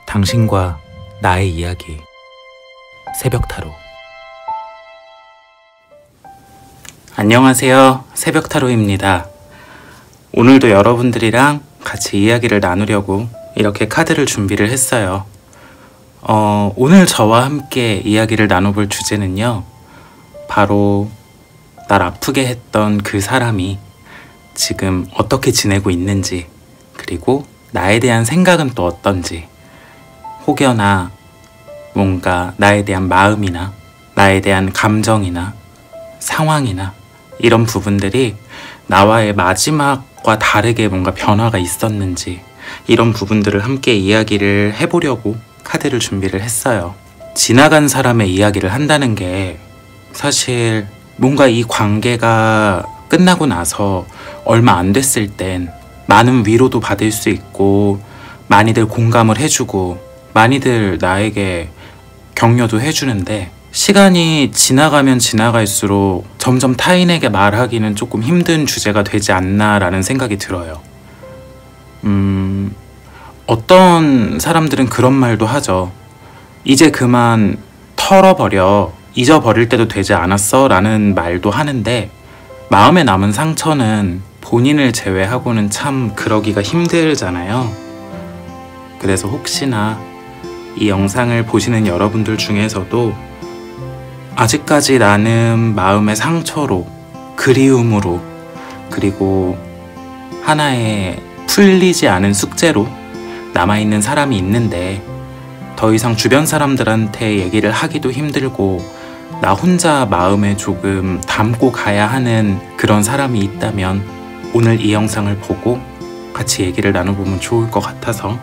당신과 나의 이야기 새벽타로. 안녕하세요, 새벽타로입니다. 오늘도 여러분들이랑 같이 이야기를 나누려고 이렇게 카드를 준비를 했어요. 오늘 저와 함께 이야기를 나눠볼 주제는요, 바로 날 아프게 했던 그 사람이 지금 어떻게 지내고 있는지, 그리고 나에 대한 생각은 또 어떤지, 혹여나 뭔가 나에 대한 마음이나 나에 대한 감정이나 상황이나 이런 부분들이 나와의 마지막과 다르게 뭔가 변화가 있었는지, 이런 부분들을 함께 이야기를 해보려고 카드를 준비를 했어요. 지나간 사람의 이야기를 한다는 게 사실 뭔가 이 관계가 끝나고 나서 얼마 안 됐을 땐 많은 위로도 받을 수 있고, 많이들 공감을 해주고, 많이들 나에게 격려도 해주는데, 시간이 지나가면 지나갈수록 점점 타인에게 말하기는 조금 힘든 주제가 되지 않나라는 생각이 들어요. 어떤 사람들은 그런 말도 하죠. 이제 그만 털어버려, 잊어버릴 때도 되지 않았어? 라는 말도 하는데, 마음에 남은 상처는 본인을 제외하고는 참 그러기가 힘들잖아요. 그래서 혹시나 이 영상을 보시는 여러분들 중에서도 아직까지 나는 마음의 상처로, 그리움으로, 그리고 하나의 풀리지 않은 숙제로 남아있는 사람이 있는데, 더 이상 주변 사람들한테 얘기를 하기도 힘들고 나 혼자 마음에 조금 담고 가야 하는 그런 사람이 있다면, 오늘 이 영상을 보고 같이 얘기를 나눠보면 좋을 것 같아서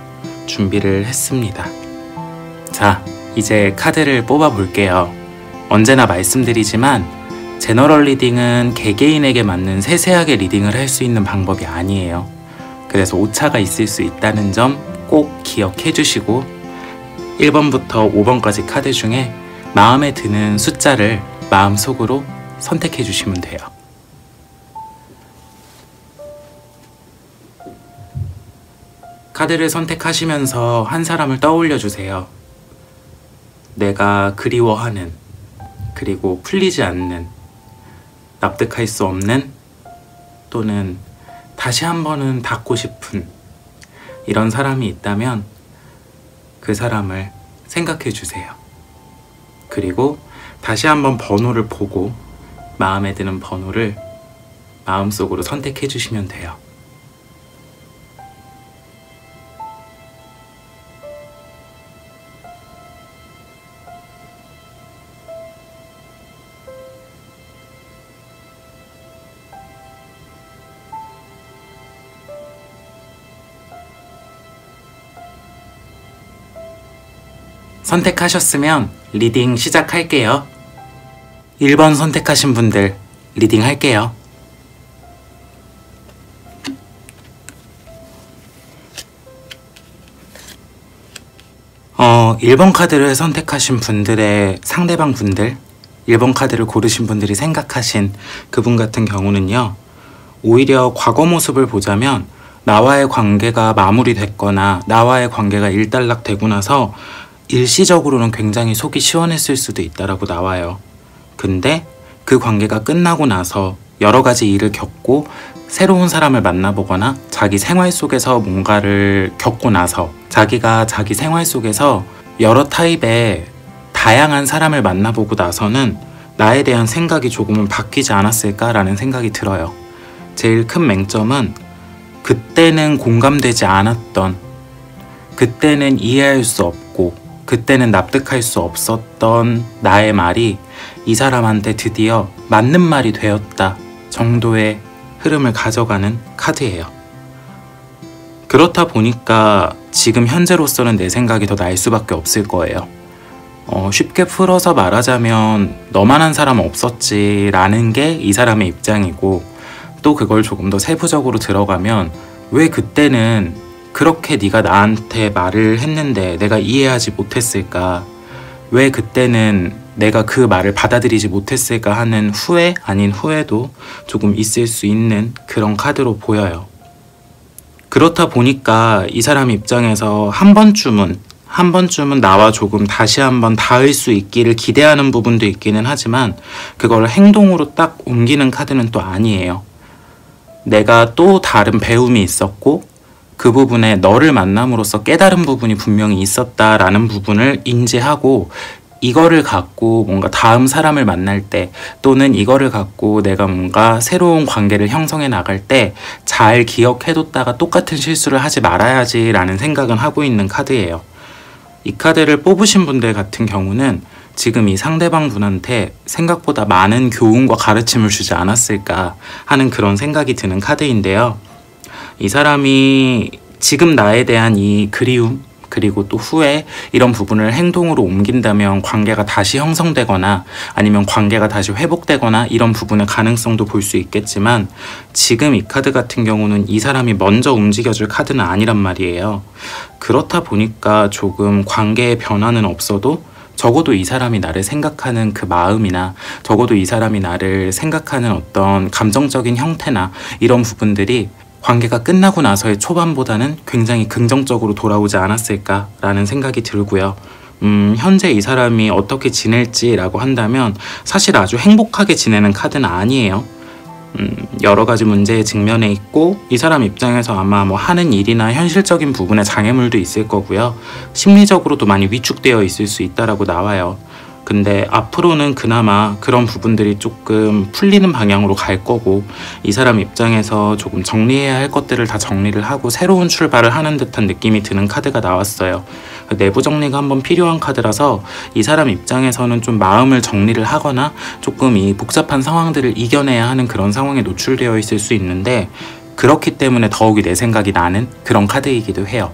준비를 했습니다. 자, 이제 카드를 뽑아 볼게요. 언제나 말씀드리지만 제너럴 리딩은 개개인에게 맞는 세세하게 리딩을 할 수 있는 방법이 아니에요. 그래서 오차가 있을 수 있다는 점 꼭 기억해 주시고, 1번부터 5번까지 카드 중에 마음에 드는 숫자를 마음속으로 선택해 주시면 돼요. 카드를 선택하시면서 한 사람을 떠올려 주세요. 내가 그리워하는, 그리고 풀리지 않는, 납득할 수 없는, 또는 다시 한 번은 닿고 싶은 이런 사람이 있다면 그 사람을 생각해 주세요. 그리고 다시 한번 번호를 보고 마음에 드는 번호를 마음속으로 선택해 주시면 돼요. 선택하셨으면 리딩 시작할게요. 1번 선택하신 분들 리딩 할게요. 어, 1번 카드를 선택하신 분들의 상대방 분들, 1번 카드를 고르신 분들이 생각하신 그분 같은 경우는요, 오히려 과거 모습을 보자면 나와의 관계가 마무리됐거나 나와의 관계가 일단락되고 나서 일시적으로는 굉장히 속이 시원했을 수도 있다라고 나와요. 근데 그 관계가 끝나고 나서 여러 가지 일을 겪고 새로운 사람을 만나보거나 자기 생활 속에서 뭔가를 겪고 나서, 자기가 자기 생활 속에서 여러 타입의 다양한 사람을 만나보고 나서는 나에 대한 생각이 조금은 바뀌지 않았을까라는 생각이 들어요. 제일 큰 맹점은 그때는 공감되지 않았던, 그때는 이해할 수 없고, 그때는 납득할 수 없었던 나의 말이 이 사람한테 드디어 맞는 말이 되었다 정도의 흐름을 가져가는 카드예요. 그렇다 보니까 지금 현재로서는 내 생각이 더 나을 수밖에 없을 거예요. 쉽게 풀어서 말하자면 너만한 사람은 없었지 라는 게 이 사람의 입장이고, 또 그걸 조금 더 세부적으로 들어가면 왜 그때는 그렇게 네가 나한테 말을 했는데 내가 이해하지 못했을까? 왜 그때는 내가 그 말을 받아들이지 못했을까 하는 후회 아닌 후회도 조금 있을 수 있는 그런 카드로 보여요. 그렇다 보니까 이 사람 입장에서 한 한 번쯤은 나와 조금 다시 한번 닿을 수 있기를 기대하는 부분도 있기는 하지만 그걸 행동으로 딱 옮기는 카드는 또 아니에요. 내가 또 다른 배움이 있었고 그 부분에 너를 만남으로써 깨달은 부분이 분명히 있었다라는 부분을 인지하고 이거를 갖고 뭔가 다음 사람을 만날 때 또는 이거를 갖고 내가 뭔가 새로운 관계를 형성해 나갈 때 잘 기억해뒀다가 똑같은 실수를 하지 말아야지 라는 생각은 하고 있는 카드예요. 이 카드를 뽑으신 분들 같은 경우는 지금 이 상대방 분한테 생각보다 많은 교훈과 가르침을 주지 않았을까 하는 그런 생각이 드는 카드인데요. 이 사람이 지금 나에 대한 이 그리움 그리고 또 후회 이런 부분을 행동으로 옮긴다면 관계가 다시 형성되거나 아니면 관계가 다시 회복되거나 이런 부분의 가능성도 볼 수 있겠지만 지금 이 카드 같은 경우는 이 사람이 먼저 움직여줄 카드는 아니란 말이에요. 그렇다 보니까 조금 관계의 변화는 없어도 적어도 이 사람이 나를 생각하는 그 마음이나 적어도 이 사람이 나를 생각하는 어떤 감정적인 형태나 이런 부분들이 관계가 끝나고 나서의 초반보다는 굉장히 긍정적으로 돌아오지 않았을까라는 생각이 들고요. 현재 이 사람이 어떻게 지낼지라고 한다면 사실 아주 행복하게 지내는 카드는 아니에요. 여러 가지 문제에 직면해 있고 이 사람 입장에서 아마 뭐 하는 일이나 현실적인 부분에 장애물도 있을 거고요. 심리적으로도 많이 위축되어 있을 수 있다라고 나와요. 근데 앞으로는 그나마 그런 부분들이 조금 풀리는 방향으로 갈 거고 이 사람 입장에서 조금 정리해야 할 것들을 다 정리를 하고 새로운 출발을 하는 듯한 느낌이 드는 카드가 나왔어요. 내부 정리가 한번 필요한 카드라서 이 사람 입장에서는 좀 마음을 정리를 하거나 조금 이 복잡한 상황들을 이겨내야 하는 그런 상황에 노출되어 있을 수 있는데 그렇기 때문에 더욱이 내 생각이 나는 그런 카드이기도 해요.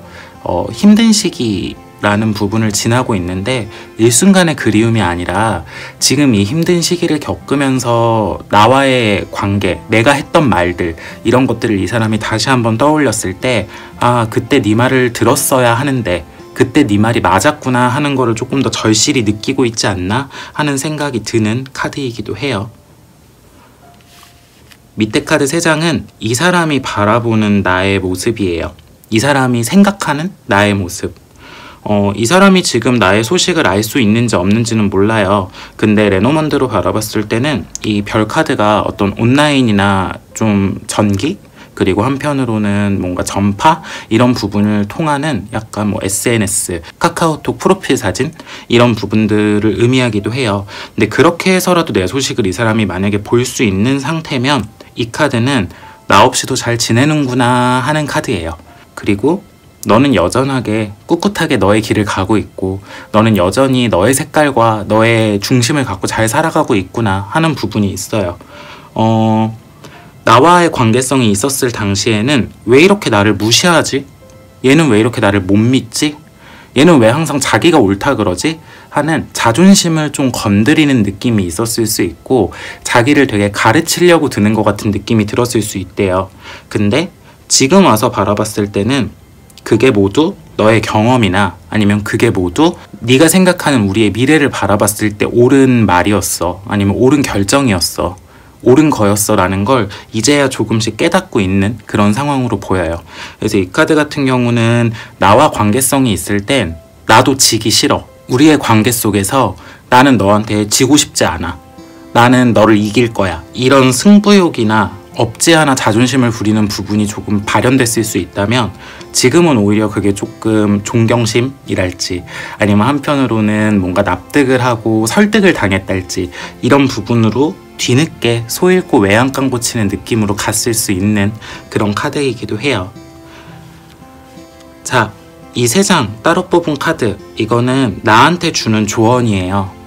힘든 시기 라는 부분을 지나고 있는데 일순간의 그리움이 아니라 지금 이 힘든 시기를 겪으면서 나와의 관계, 내가 했던 말들 이런 것들을 이 사람이 다시 한번 떠올렸을 때 아 그때 네 말을 들었어야 하는데 그때 네 말이 맞았구나 하는 거를 조금 더 절실히 느끼고 있지 않나 하는 생각이 드는 카드이기도 해요. 밑에 카드 3장은 이 사람이 바라보는 나의 모습이에요. 이 사람이 생각하는 나의 모습. 이 사람이 지금 나의 소식을 알 수 있는지 없는지는 몰라요. 근데 레노먼드로 바라봤을 때는 이 별 카드가 어떤 온라인이나 좀 전기? 그리고 한편으로는 뭔가 전파? 이런 부분을 통하는 약간 뭐 SNS, 카카오톡 프로필 사진? 이런 부분들을 의미하기도 해요. 근데 그렇게 해서라도 내 소식을 이 사람이 만약에 볼 수 있는 상태면 이 카드는 나 없이도 잘 지내는구나 하는 카드예요. 그리고 너는 여전하게 꿋꿋하게 너의 길을 가고 있고 너는 여전히 너의 색깔과 너의 중심을 갖고 잘 살아가고 있구나 하는 부분이 있어요. 나와의 관계성이 있었을 당시에는 왜 이렇게 나를 무시하지? 얘는 왜 이렇게 나를 못 믿지? 얘는 왜 항상 자기가 옳다 그러지? 하는 자존심을 좀 건드리는 느낌이 있었을 수 있고 자기를 되게 가르치려고 드는 것 같은 느낌이 들었을 수 있대요. 근데 지금 와서 바라봤을 때는 그게 모두 너의 경험이나 아니면 그게 모두 네가 생각하는 우리의 미래를 바라봤을 때 옳은 말이었어. 아니면 옳은 결정이었어. 옳은 거였어 라는 걸 이제야 조금씩 깨닫고 있는 그런 상황으로 보여요. 그래서 이 카드 같은 경우는 나와 관계성이 있을 땐 나도 지기 싫어. 우리의 관계 속에서 나는 너한테 지고 싶지 않아. 나는 너를 이길 거야. 이런 승부욕이나 없지 않아 자존심을 부리는 부분이 조금 발현됐을 수 있다면 지금은 오히려 그게 조금 존경심이랄지 아니면 한편으로는 뭔가 납득을 하고 설득을 당했달지 이런 부분으로 뒤늦게 소 잃고 외양간 고치는 느낌으로 갔을 수 있는 그런 카드이기도 해요. 자, 이 3장 따로 뽑은 카드 이거는 나한테 주는 조언이에요.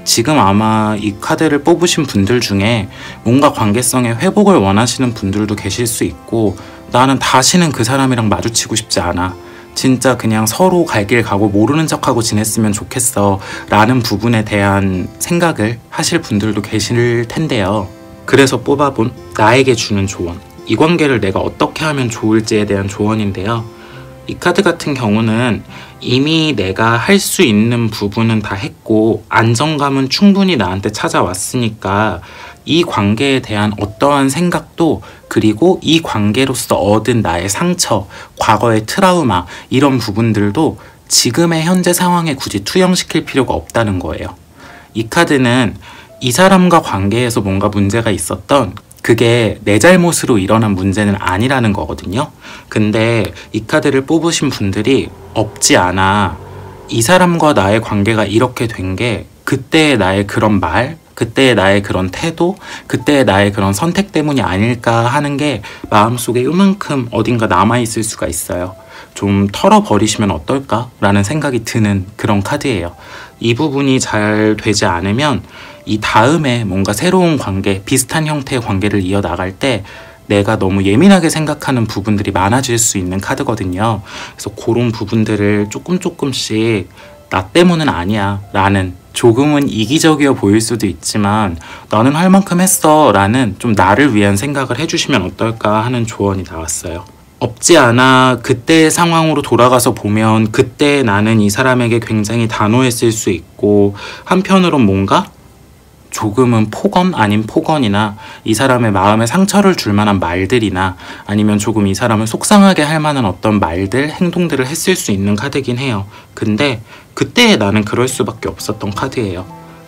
지금 아마 이 카드를 뽑으신 분들 중에 뭔가 관계성의 회복을 원하시는 분들도 계실 수 있고 나는 다시는 그 사람이랑 마주치고 싶지 않아. 진짜 그냥 서로 갈 길 가고 모르는 척하고 지냈으면 좋겠어 라는 부분에 대한 생각을 하실 분들도 계실 텐데요. 그래서 뽑아본 나에게 주는 조언, 이 관계를 내가 어떻게 하면 좋을지에 대한 조언인데요. 이 카드 같은 경우는 이미 내가 할 수 있는 부분은 다 했고 안정감은 충분히 나한테 찾아왔으니까 이 관계에 대한 어떠한 생각도 그리고 이 관계로서 얻은 나의 상처, 과거의 트라우마 이런 부분들도 지금의 현재 상황에 굳이 투영시킬 필요가 없다는 거예요. 이 카드는 이 사람과 관계에서 뭔가 문제가 있었던 그게 내 잘못으로 일어난 문제는 아니라는 거거든요. 근데 이 카드를 뽑으신 분들이 없지 않아 이 사람과 나의 관계가 이렇게 된 게 그때의 나의 그런 말, 그때의 나의 그런 태도, 그때의 나의 그런 선택 때문이 아닐까 하는 게 마음속에 요만큼 어딘가 남아있을 수가 있어요. 좀 털어버리시면 어떨까라는 생각이 드는 그런 카드예요. 이 부분이 잘 되지 않으면 이 다음에 뭔가 새로운 관계, 비슷한 형태의 관계를 이어나갈 때 내가 너무 예민하게 생각하는 부분들이 많아질 수 있는 카드거든요. 그래서 그런 부분들을 조금씩 나 때문은 아니야 라는, 조금은 이기적이어 보일 수도 있지만 나는 할 만큼 했어 라는 좀 나를 위한 생각을 해주시면 어떨까 하는 조언이 나왔어요. 없지 않아 그때의 상황으로 돌아가서 보면 그때 나는 이 사람에게 굉장히 단호했을 수 있고, 한편으론 뭔가 조금은 폭언 아닌 폭언이나 이 사람의 마음에 상처를 줄 만한 말들이나 아니면 조금 이 사람을 속상하게 할 만한 어떤 말들, 행동들을 했을 수 있는 카드긴 해요. 근데 그때 나는 그럴 수밖에 없었던 카드예요.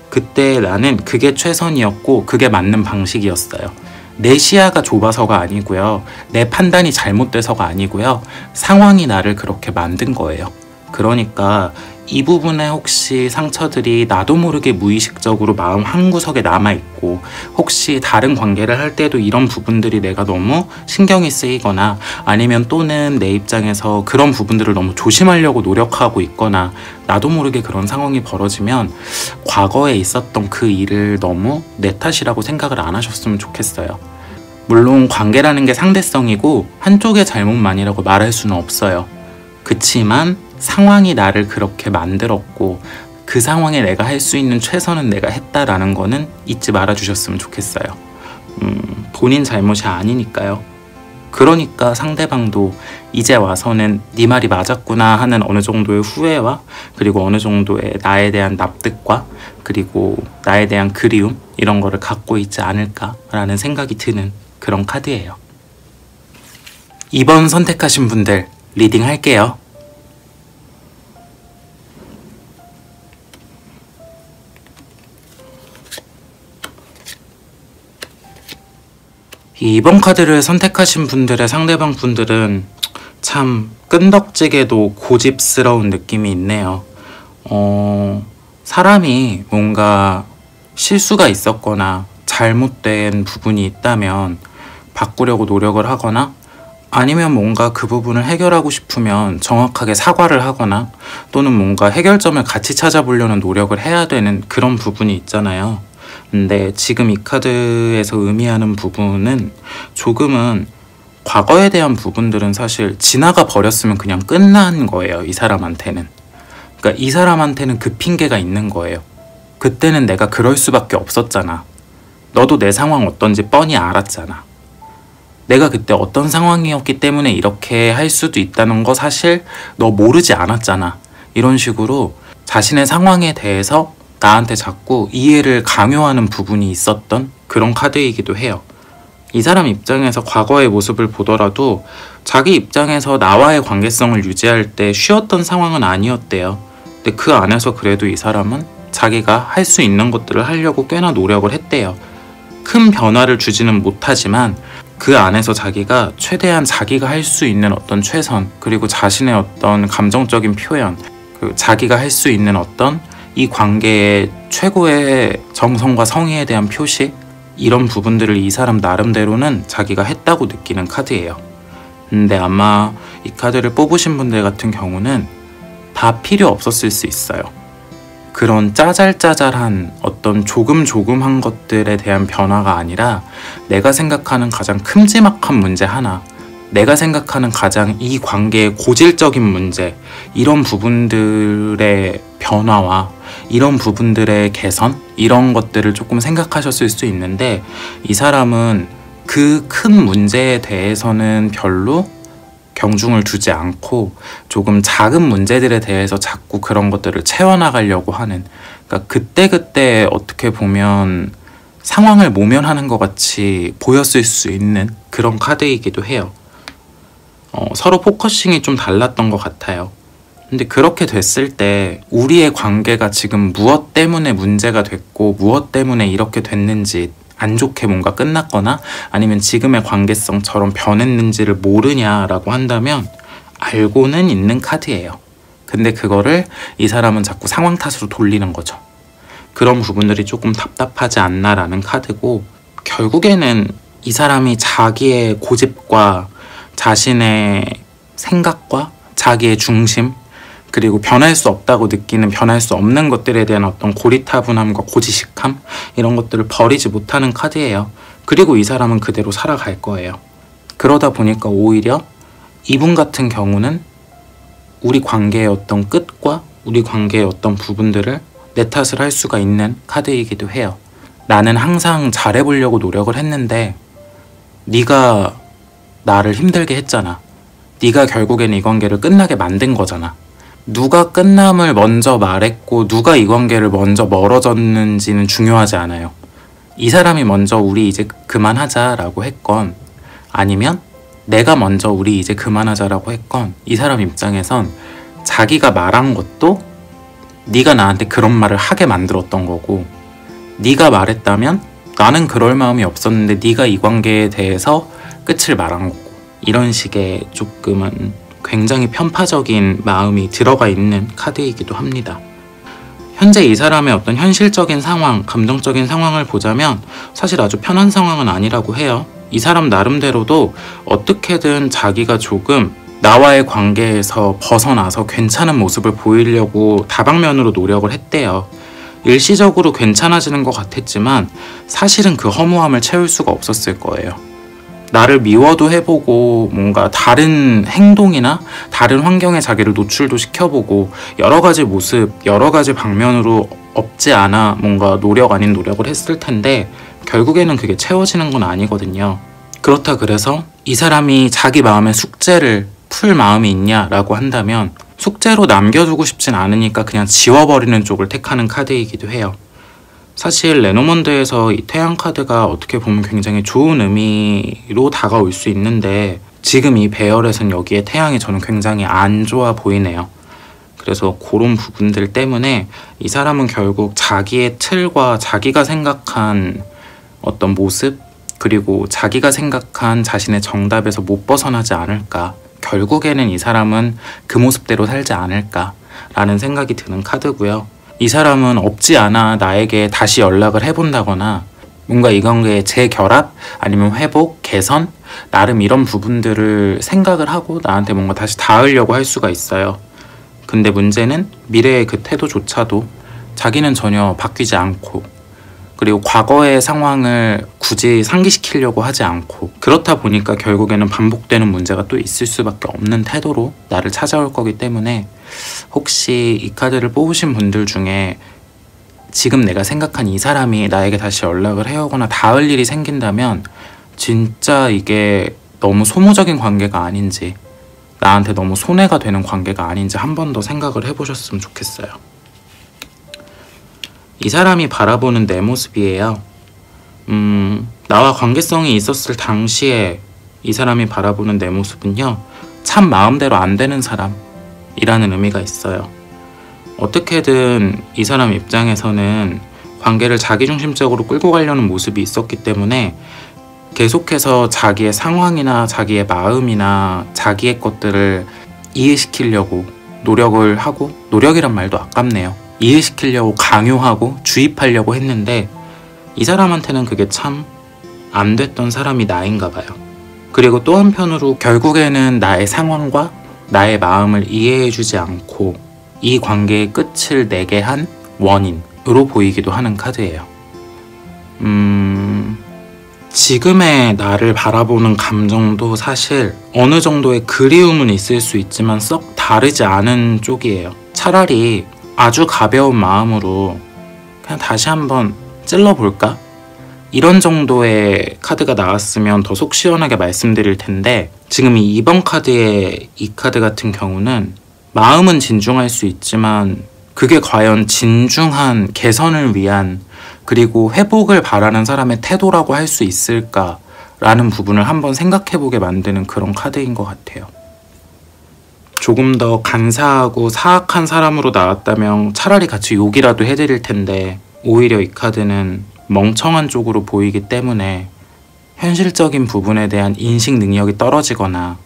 그때 나는 그게 최선이었고 그게 맞는 방식이었어요. 내 시야가 좁아서가 아니고요, 내 판단이 잘못돼서가 아니고요, 상황이 나를 그렇게 만든 거예요. 그러니까 이 부분에 혹시 상처들이 나도 모르게 무의식적으로 마음 한구석에 남아있고, 혹시 다른 관계를 할 때도 이런 부분들이 내가 너무 신경이 쓰이거나 아니면 또는 내 입장에서 그런 부분들을 너무 조심하려고 노력하고 있거나 나도 모르게 그런 상황이 벌어지면 과거에 있었던 그 일을 너무 내 탓이라고 생각을 안 하셨으면 좋겠어요. 물론 관계라는 게 상대성이고 한쪽의 잘못만이라고 말할 수는 없어요. 그치만 상황이 나를 그렇게 만들었고 그 상황에 내가 할 수 있는 최선은 내가 했다라는 거는 잊지 말아 주셨으면 좋겠어요. 본인 잘못이 아니니까요. 그러니까 상대방도 이제 와서는 네 말이 맞았구나 하는 어느 정도의 후회와, 그리고 어느 정도의 나에 대한 납득과, 그리고 나에 대한 그리움, 이런 거를 갖고 있지 않을까라는 생각이 드는 그런 카드예요. 2번 선택하신 분들 리딩 할게요. 이번 카드를 선택하신 분들의 상대방 분들은 참 끈덕지게도 고집스러운 느낌이 있네요. 사람이 뭔가 실수가 있었거나 잘못된 부분이 있다면 바꾸려고 노력을 하거나, 아니면 뭔가 그 부분을 해결하고 싶으면 정확하게 사과를 하거나, 또는 뭔가 해결점을 같이 찾아보려는 노력을 해야 되는 그런 부분이 있잖아요. 근데 지금 이 카드에서 의미하는 부분은 조금은 과거에 대한 부분들은 사실 지나가 버렸으면 그냥 끝난 거예요. 이 사람한테는. 그러니까 이 사람한테는 그 핑계가 있는 거예요. 그때는 내가 그럴 수밖에 없었잖아. 너도 내 상황 어떤지 뻔히 알았잖아. 내가 그때 어떤 상황이었기 때문에 이렇게 할 수도 있다는 거 사실 너 모르지 않았잖아. 이런 식으로 자신의 상황에 대해서 나한테 자꾸 이해를 강요하는 부분이 있었던 그런 카드이기도 해요. 이 사람 입장에서 과거의 모습을 보더라도 자기 입장에서 나와의 관계성을 유지할 때 쉬웠던 상황은 아니었대요. 근데 그 안에서 그래도 이 사람은 자기가 할 수 있는 것들을 하려고 꽤나 노력을 했대요. 큰 변화를 주지는 못하지만 그 안에서 자기가 최대한 자기가 할 수 있는 어떤 최선, 그리고 자신의 어떤 감정적인 표현, 그리고 자기가 할 수 있는 어떤 이 관계의 최고의 정성과 성의에 대한 표시, 이런 부분들을 이 사람 나름대로는 자기가 했다고 느끼는 카드예요. 근데 아마 이 카드를 뽑으신 분들 같은 경우는 다 필요 없었을 수 있어요. 그런 짜잘짜잘한 어떤 조금한 것들에 대한 변화가 아니라 내가 생각하는 가장 큼지막한 문제 하나, 내가 생각하는 가장 이 관계의 고질적인 문제, 이런 부분들의 변화와 이런 부분들의 개선, 이런 것들을 조금 생각하셨을 수 있는데, 이 사람은 그 큰 문제에 대해서는 별로 경중을 두지 않고 조금 작은 문제들에 대해서 자꾸 그런 것들을 채워나가려고 하는, 그러니까 그때그때 어떻게 보면 상황을 모면하는 것 같이 보였을 수 있는 그런 카드이기도 해요. 서로 포커싱이 좀 달랐던 것 같아요. 근데 그렇게 됐을 때 우리의 관계가 지금 무엇 때문에 문제가 됐고 무엇 때문에 이렇게 됐는지, 안 좋게 뭔가 끝났거나 아니면 지금의 관계성처럼 변했는지를 모르냐라고 한다면 알고는 있는 카드예요. 근데 그거를 이 사람은 자꾸 상황 탓으로 돌리는 거죠. 그런 부분들이 조금 답답하지 않나라는 카드고, 결국에는 이 사람이 자기의 고집과 자신의 생각과 자기의 중심, 그리고 변할 수 없다고 느끼는 변할 수 없는 것들에 대한 어떤 고리타분함과 고지식함, 이런 것들을 버리지 못하는 카드예요. 그리고 이 사람은 그대로 살아갈 거예요. 그러다 보니까 오히려 이분 같은 경우는 우리 관계의 어떤 끝과 우리 관계의 어떤 부분들을 내 탓을 할 수가 있는 카드이기도 해요. 나는 항상 잘해보려고 노력을 했는데 네가 나를 힘들게 했잖아. 네가 결국엔 이 관계를 끝나게 만든 거잖아. 누가 끝남을 먼저 말했고 누가 이 관계를 먼저 멀어졌는지는 중요하지 않아요. 이 사람이 먼저 우리 이제 그만하자라고 했건 아니면 내가 먼저 우리 이제 그만하자라고 했건, 이 사람 입장에선 자기가 말한 것도 네가 나한테 그런 말을 하게 만들었던 거고, 네가 말했다면 나는 그럴 마음이 없었는데 네가 이 관계에 대해서 끝을 말한 거고, 이런 식의 조금은 굉장히 편파적인 마음이 들어가 있는 카드이기도 합니다. 현재 이 사람의 어떤 현실적인 상황, 감정적인 상황을 보자면 사실 아주 편한 상황은 아니라고 해요. 이 사람 나름대로도 어떻게든 자기가 조금 나와의 관계에서 벗어나서 괜찮은 모습을 보이려고 다방면으로 노력을 했대요. 일시적으로 괜찮아지는 것 같았지만 사실은 그 허무함을 채울 수가 없었을 거예요. 나를 미워도 해보고 뭔가 다른 행동이나 다른 환경에 자기를 노출도 시켜보고 여러 가지 모습, 여러 가지 방면으로 없지 않아 뭔가 노력 아닌 노력을 했을 텐데 결국에는 그게 채워지는 건 아니거든요. 그렇다 그래서 이 사람이 자기 마음의 숙제를 풀 마음이 있냐라고 한다면 숙제로 남겨두고 싶진 않으니까 그냥 지워버리는 쪽을 택하는 카드이기도 해요. 사실 레노먼드에서 이 태양 카드가 어떻게 보면 굉장히 좋은 의미로 다가올 수 있는데 지금 이 배열에선 여기에 태양이 저는 굉장히 안 좋아 보이네요. 그래서 그런 부분들 때문에 이 사람은 결국 자기의 틀과 자기가 생각한 어떤 모습, 그리고 자기가 생각한 자신의 정답에서 못 벗어나지 않을까, 결국에는 이 사람은 그 모습대로 살지 않을까 라는 생각이 드는 카드고요. 이 사람은 없지 않아 나에게 다시 연락을 해본다거나 뭔가 이 관계의 재결합 아니면 회복, 개선, 나름 이런 부분들을 생각을 하고 나한테 뭔가 다시 닿으려고 할 수가 있어요. 근데 문제는 미래의 그 태도조차도 자기는 전혀 바뀌지 않고, 그리고 과거의 상황을 굳이 상기시키려고 하지 않고, 그렇다 보니까 결국에는 반복되는 문제가 또 있을 수밖에 없는 태도로 나를 찾아올 거기 때문에 혹시 이 카드를 뽑으신 분들 중에 지금 내가 생각한 이 사람이 나에게 다시 연락을 해오거나 닿을 일이 생긴다면 진짜 이게 너무 소모적인 관계가 아닌지, 나한테 너무 손해가 되는 관계가 아닌지 한 번 더 생각을 해보셨으면 좋겠어요. 이 사람이 바라보는 내 모습이에요. 나와 관계성이 있었을 당시에 이 사람이 바라보는 내 모습은요, 참 마음대로 안 되는 사람이라는 의미가 있어요. 어떻게든 이 사람 입장에서는 관계를 자기중심적으로 끌고 가려는 모습이 있었기 때문에 계속해서 자기의 상황이나 자기의 마음이나 자기의 것들을 이해시키려고 노력을 하고, 노력이란 말도 아깝네요. 이해시키려고 강요하고 주입하려고 했는데 이 사람한테는 그게 참 안 됐던 사람이 나인가 봐요. 그리고 또 한편으로 결국에는 나의 상황과 나의 마음을 이해해주지 않고 이 관계의 끝을 내게 한 원인으로 보이기도 하는 카드예요. 지금의 나를 바라보는 감정도 사실 어느 정도의 그리움은 있을 수 있지만 썩 다르지 않은 쪽이에요. 차라리 아주 가벼운 마음으로 그냥 다시 한번 찔러볼까? 이런 정도의 카드가 나왔으면 더 속 시원하게 말씀드릴 텐데 지금 이 2번 카드의 이 카드 같은 경우는 마음은 진중할 수 있지만 그게 과연 진중한 개선을 위한 그리고 회복을 바라는 사람의 태도라고 할 수 있을까라는 부분을 한번 생각해보게 만드는 그런 카드인 것 같아요. 조금 더 간사하고 사악한 사람으로 나왔다면 차라리 같이 욕이라도 해드릴 텐데 오히려 이 카드는 멍청한 쪽으로 보이기 때문에 현실적인 부분에 대한 인식 능력이 떨어지거나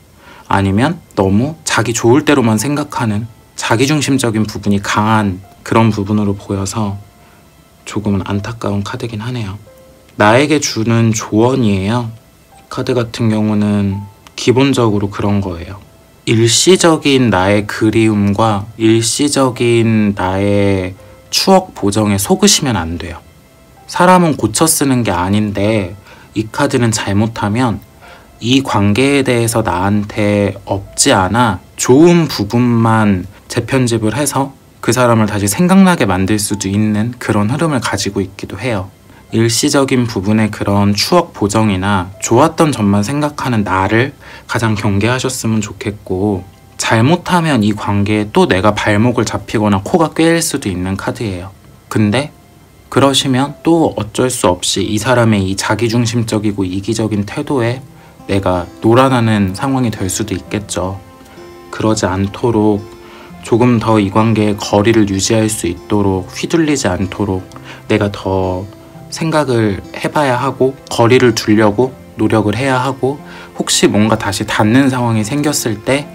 아니면 너무 자기 좋을 대로만 생각하는 자기중심적인 부분이 강한 그런 부분으로 보여서 조금은 안타까운 카드긴 하네요. 나에게 주는 조언이에요. 카드 같은 경우는 기본적으로 그런 거예요. 일시적인 나의 그리움과 일시적인 나의 추억 보정에 속으시면 안 돼요. 사람은 고쳐 쓰는 게 아닌데 이 카드는 잘못하면 이 관계에 대해서 나한테 없지 않아 좋은 부분만 재편집을 해서 그 사람을 다시 생각나게 만들 수도 있는 그런 흐름을 가지고 있기도 해요. 일시적인 부분의 그런 추억 보정이나 좋았던 점만 생각하는 나를 가장 경계하셨으면 좋겠고, 잘못하면 이 관계에 또 내가 발목을 잡히거나 코가 꿰일 수도 있는 카드예요. 근데 그러시면 또 어쩔 수 없이 이 사람의 이 자기중심적이고 이기적인 태도에 내가 놀아나는 상황이 될 수도 있겠죠. 그러지 않도록 조금 더 이 관계의 거리를 유지할 수 있도록 휘둘리지 않도록 내가 더 생각을 해봐야 하고 거리를 두려고 노력을 해야 하고, 혹시 뭔가 다시 닿는 상황이 생겼을 때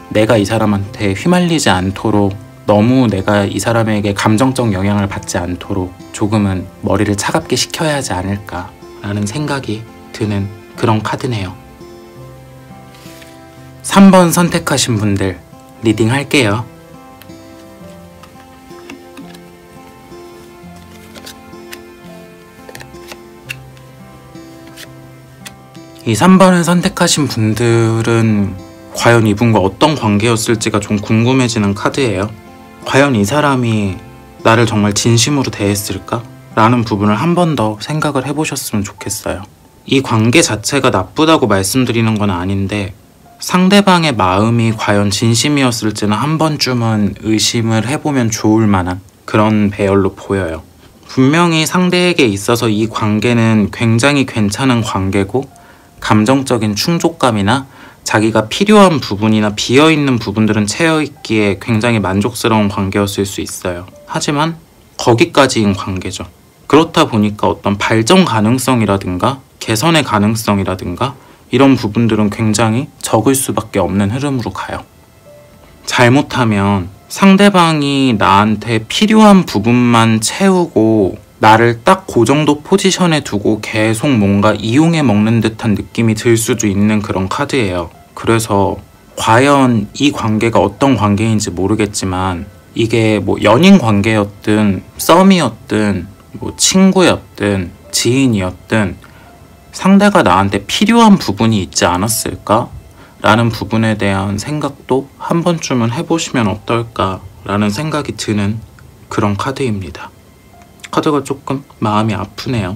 내가 이 사람한테 휘말리지 않도록, 너무 내가 이 사람에게 감정적 영향을 받지 않도록 조금은 머리를 차갑게 식혀야 하지 않을까라는 생각이 드는 그런 카드네요. 3번 선택하신 분들 리딩 할게요. 이 3번을 선택하신 분들은 과연 이분과 어떤 관계였을지가 좀 궁금해지는 카드예요. 과연 이 사람이 나를 정말 진심으로 대했을까? 라는 부분을 한 번 더 생각을 해보셨으면 좋겠어요. 이 관계 자체가 나쁘다고 말씀드리는 건 아닌데 상대방의 마음이 과연 진심이었을지는 한 번쯤은 의심을 해보면 좋을 만한 그런 배열로 보여요. 분명히 상대에게 있어서 이 관계는 굉장히 괜찮은 관계고, 감정적인 충족감이나 자기가 필요한 부분이나 비어있는 부분들은 채워있기에 굉장히 만족스러운 관계였을 수 있어요. 하지만 거기까지인 관계죠. 그렇다 보니까 어떤 발전 가능성이라든가 개선의 가능성이라든가 이런 부분들은 굉장히 적을 수밖에 없는 흐름으로 가요. 잘못하면 상대방이 나한테 필요한 부분만 채우고 나를 딱 그 정도 포지션에 두고 계속 뭔가 이용해 먹는 듯한 느낌이 들 수도 있는 그런 카드예요. 그래서 과연 이 관계가 어떤 관계인지 모르겠지만 이게 뭐 연인 관계였든 썸이었든 뭐 친구였든 지인이었든 상대가 나한테 필요한 부분이 있지 않았을까? 라는 부분에 대한 생각도 한 번쯤은 해보시면 어떨까? 라는 생각이 드는 그런 카드입니다. 카드가 조금 마음이 아프네요.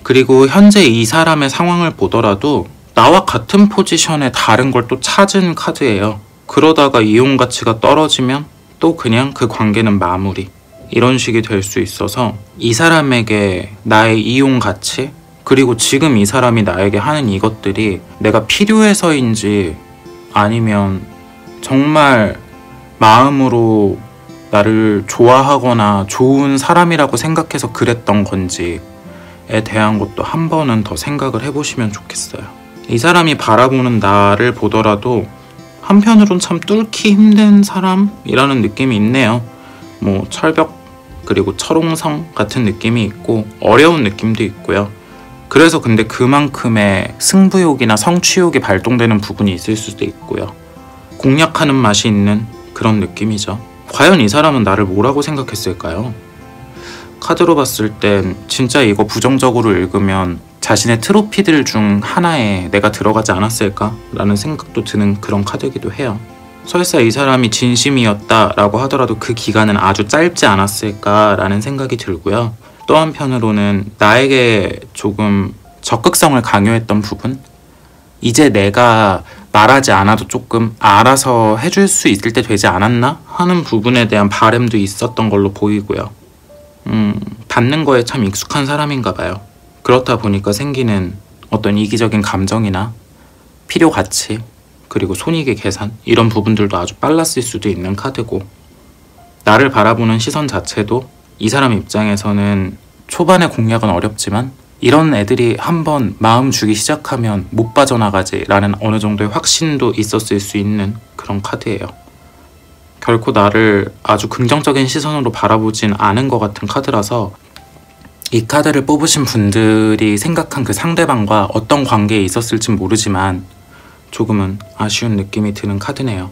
그리고 현재 이 사람의 상황을 보더라도 나와 같은 포지션에 다른 걸 또 찾은 카드예요. 그러다가 이용 가치가 떨어지면 또 그냥 그 관계는 마무리, 이런 식이 될 수 있어서 이 사람에게 나의 이용 가치, 그리고 지금 이 사람이 나에게 하는 이것들이 내가 필요해서인지 아니면 정말 마음으로 나를 좋아하거나 좋은 사람이라고 생각해서 그랬던 건지에 대한 것도 한 번은 더 생각을 해보시면 좋겠어요. 이 사람이 바라보는 나를 보더라도 한편으론 참 뚫기 힘든 사람이라는 느낌이 있네요. 뭐 철벽 그리고 철옹성 같은 느낌이 있고 어려운 느낌도 있고요. 그래서 근데 그만큼의 승부욕이나 성취욕이 발동되는 부분이 있을 수도 있고요. 공략하는 맛이 있는 그런 느낌이죠. 과연 이 사람은 나를 뭐라고 생각했을까요? 카드로 봤을 땐 진짜 이거 부정적으로 읽으면 자신의 트로피들 중 하나에 내가 들어가지 않았을까? 라는 생각도 드는 그런 카드이기도 해요. 설사 이 사람이 진심이었다라고 하더라도 그 기간은 아주 짧지 않았을까? 라는 생각이 들고요. 또 한편으로는 나에게 조금 적극성을 강요했던 부분? 이제 내가 말하지 않아도 조금 알아서 해줄 수 있을 때 되지 않았나? 하는 부분에 대한 바램도 있었던 걸로 보이고요. 받는 거에 참 익숙한 사람인가 봐요. 그렇다 보니까 생기는 어떤 이기적인 감정이나 필요 가치, 그리고 손익의 계산 이런 부분들도 아주 빨랐을 수도 있는 카드고, 나를 바라보는 시선 자체도 이 사람 입장에서는 초반에 공략은 어렵지만 이런 애들이 한번 마음 주기 시작하면 못 빠져나가지 라는 어느 정도의 확신도 있었을 수 있는 그런 카드예요. 결코 나를 아주 긍정적인 시선으로 바라보진 않은 것 같은 카드라서 이 카드를 뽑으신 분들이 생각한 그 상대방과 어떤 관계에 있었을진 모르지만 조금은 아쉬운 느낌이 드는 카드네요.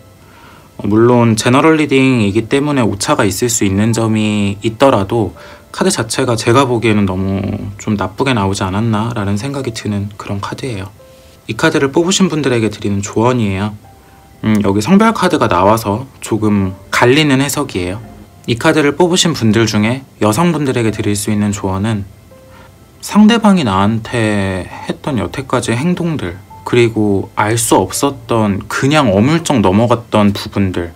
물론 제너럴 리딩이기 때문에 오차가 있을 수 있는 점이 있더라도 카드 자체가 제가 보기에는 너무 좀 나쁘게 나오지 않았나 라는 생각이 드는 그런 카드예요. 이 카드를 뽑으신 분들에게 드리는 조언이에요. 여기 성별 카드가 나와서 조금 갈리는 해석이에요. 이 카드를 뽑으신 분들 중에 여성분들에게 드릴 수 있는 조언은 상대방이 나한테 했던 여태까지의 행동들, 그리고 알 수 없었던 그냥 어물쩍 넘어갔던 부분들,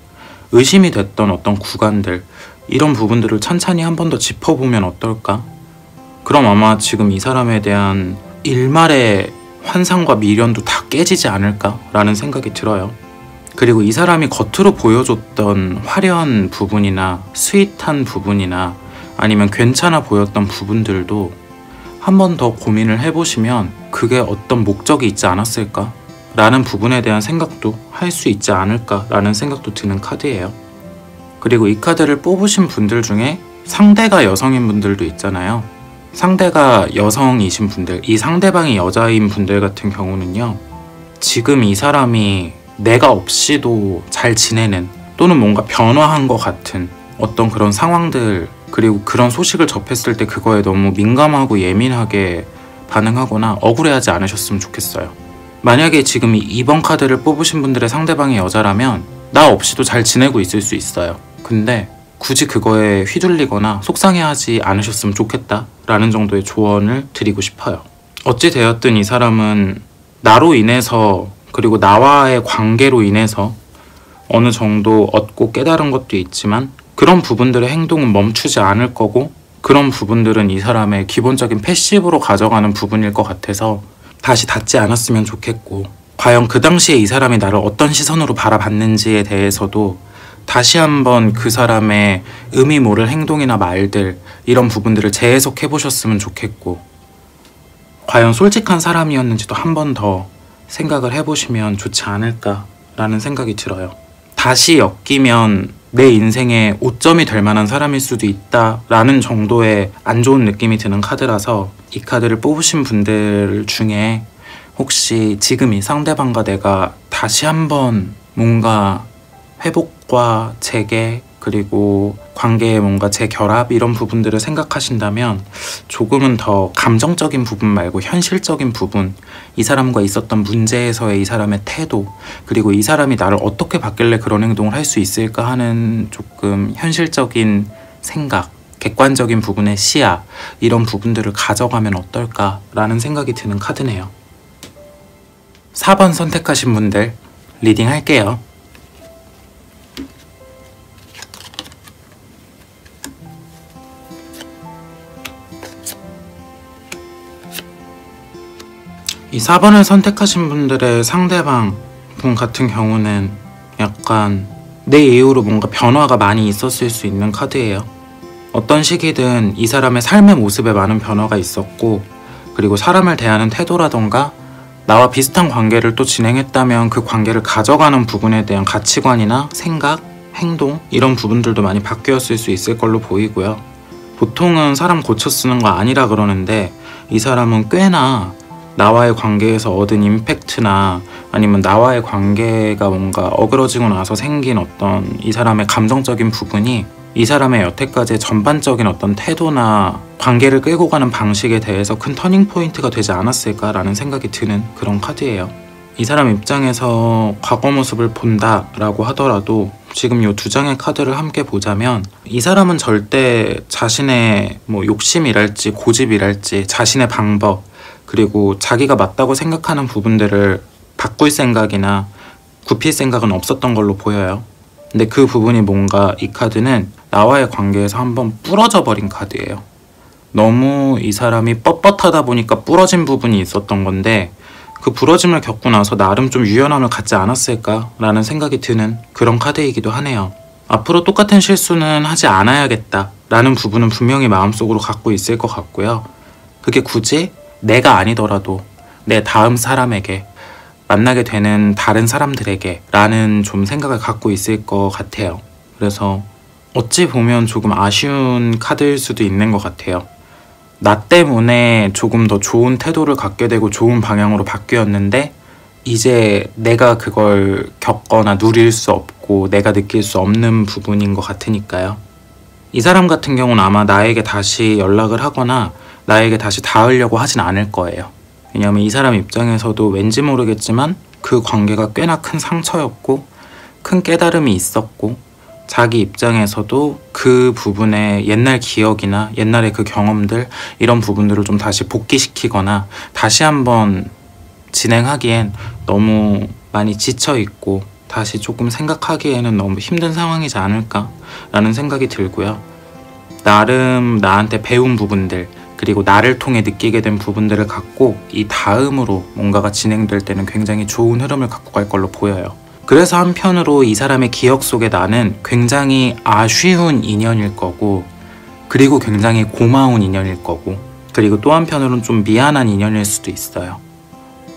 의심이 됐던 어떤 구간들, 이런 부분들을 찬찬히 한 번 더 짚어보면 어떨까? 그럼 아마 지금 이 사람에 대한 일말의 환상과 미련도 다 깨지지 않을까? 라는 생각이 들어요. 그리고 이 사람이 겉으로 보여줬던 화려한 부분이나 스윗한 부분이나 아니면 괜찮아 보였던 부분들도 한 번 더 고민을 해보시면 그게 어떤 목적이 있지 않았을까? 라는 부분에 대한 생각도 할 수 있지 않을까? 라는 생각도 드는 카드예요. 그리고 이 카드를 뽑으신 분들 중에 상대가 여성인 분들도 있잖아요. 상대가 여성이신 분들, 이 상대방이 여자인 분들 같은 경우는요, 지금 이 사람이 내가 없이도 잘 지내는 또는 뭔가 변화한 것 같은 어떤 그런 상황들, 그리고 그런 소식을 접했을 때 그거에 너무 민감하고 예민하게 반응하거나 억울해하지 않으셨으면 좋겠어요. 만약에 지금 이번 카드를 뽑으신 분들의 상대방이 여자라면 나 없이도 잘 지내고 있을 수 있어요. 근데 굳이 그거에 휘둘리거나 속상해하지 않으셨으면 좋겠다 라는 정도의 조언을 드리고 싶어요. 어찌 되었든 이 사람은 나로 인해서, 그리고 나와의 관계로 인해서 어느 정도 얻고 깨달은 것도 있지만 그런 부분들의 행동은 멈추지 않을 거고, 그런 부분들은 이 사람의 기본적인 패시브로 가져가는 부분일 것 같아서 다시 닿지 않았으면 좋겠고, 과연 그 당시에 이 사람이 나를 어떤 시선으로 바라봤는지에 대해서도 다시 한번 그 사람의 의미 모를 행동이나 말들, 이런 부분들을 재해석해 보셨으면 좋겠고, 과연 솔직한 사람이었는지도 한 번 더 생각을 해보시면 좋지 않을까라는 생각이 들어요. 다시 엮이면 내 인생에 오점이 될 만한 사람일 수도 있다라는 정도의 안 좋은 느낌이 드는 카드라서 이 카드를 뽑으신 분들 중에 혹시 지금 이 상대방과 내가 다시 한번 뭔가 회복과 재개, 그리고 관계의 뭔가 재결합, 이런 부분들을 생각하신다면 조금은 더 감정적인 부분 말고 현실적인 부분, 이 사람과 있었던 문제에서의 이 사람의 태도, 그리고 이 사람이 나를 어떻게 봤길래 그런 행동을 할 수 있을까 하는 조금 현실적인 생각, 객관적인 부분의 시야, 이런 부분들을 가져가면 어떨까라는 생각이 드는 카드네요. 4번 선택하신 분들 리딩 할게요. 이 4번을 선택하신 분들의 상대방 분 같은 경우는 약간 내 이후로 뭔가 변화가 많이 있었을 수 있는 카드예요. 어떤 시기든 이 사람의 삶의 모습에 많은 변화가 있었고, 그리고 사람을 대하는 태도라던가 나와 비슷한 관계를 또 진행했다면 그 관계를 가져가는 부분에 대한 가치관이나 생각, 행동, 이런 부분들도 많이 바뀌었을 수 있을 걸로 보이고요. 보통은 사람 고쳐 쓰는 거 아니라 그러는데 이 사람은 꽤나 나와의 관계에서 얻은 임팩트나 아니면 나와의 관계가 뭔가 어그러지고 나서 생긴 어떤 이 사람의 감정적인 부분이 이 사람의 여태까지의 전반적인 어떤 태도나 관계를 끌고 가는 방식에 대해서 큰 터닝 포인트가 되지 않았을까라는 생각이 드는 그런 카드예요. 이 사람 입장에서 과거 모습을 본다라고 하더라도 지금 이 두 장의 카드를 함께 보자면 이 사람은 절대 자신의 욕심이랄지 고집이랄지 자신의 방법, 그리고 자기가 맞다고 생각하는 부분들을 바꿀 생각이나 굽힐 생각은 없었던 걸로 보여요. 근데 그 부분이 뭔가 이 카드는 나와의 관계에서 한번 부러져 버린 카드예요. 너무 이 사람이 뻣뻣하다 보니까 부러진 부분이 있었던 건데 그 부러짐을 겪고 나서 나름 좀 유연함을 갖지 않았을까라는 생각이 드는 그런 카드이기도 하네요. 앞으로 똑같은 실수는 하지 않아야겠다라는 부분은 분명히 마음속으로 갖고 있을 것 같고요. 그게 굳이 내가 아니더라도 내 다음 사람에게, 만나게 되는 다른 사람들에게 라는 좀 생각을 갖고 있을 것 같아요. 그래서 어찌 보면 조금 아쉬운 카드일 수도 있는 것 같아요. 나 때문에 조금 더 좋은 태도를 갖게 되고 좋은 방향으로 바뀌었는데 이제 내가 그걸 겪거나 누릴 수 없고 내가 느낄 수 없는 부분인 것 같으니까요. 이 사람 같은 경우는 아마 나에게 다시 연락을 하거나 나에게 다시 닿으려고 하진 않을 거예요. 왜냐하면 이 사람 입장에서도 왠지 모르겠지만 그 관계가 꽤나 큰 상처였고 큰 깨달음이 있었고 자기 입장에서도 그 부분에 옛날 기억이나 옛날의 그 경험들 이런 부분들을 좀 다시 복귀시키거나 다시 한번 진행하기엔 너무 많이 지쳐있고 다시 조금 생각하기에는 너무 힘든 상황이지 않을까라는 생각이 들고요. 나름 나한테 배운 부분들 그리고 나를 통해 느끼게 된 부분들을 갖고 이 다음으로 뭔가가 진행될 때는 굉장히 좋은 흐름을 갖고 갈 걸로 보여요. 그래서 한편으로 이 사람의 기억 속에 나는 굉장히 아쉬운 인연일 거고 그리고 굉장히 고마운 인연일 거고 그리고 또 한편으로는 좀 미안한 인연일 수도 있어요.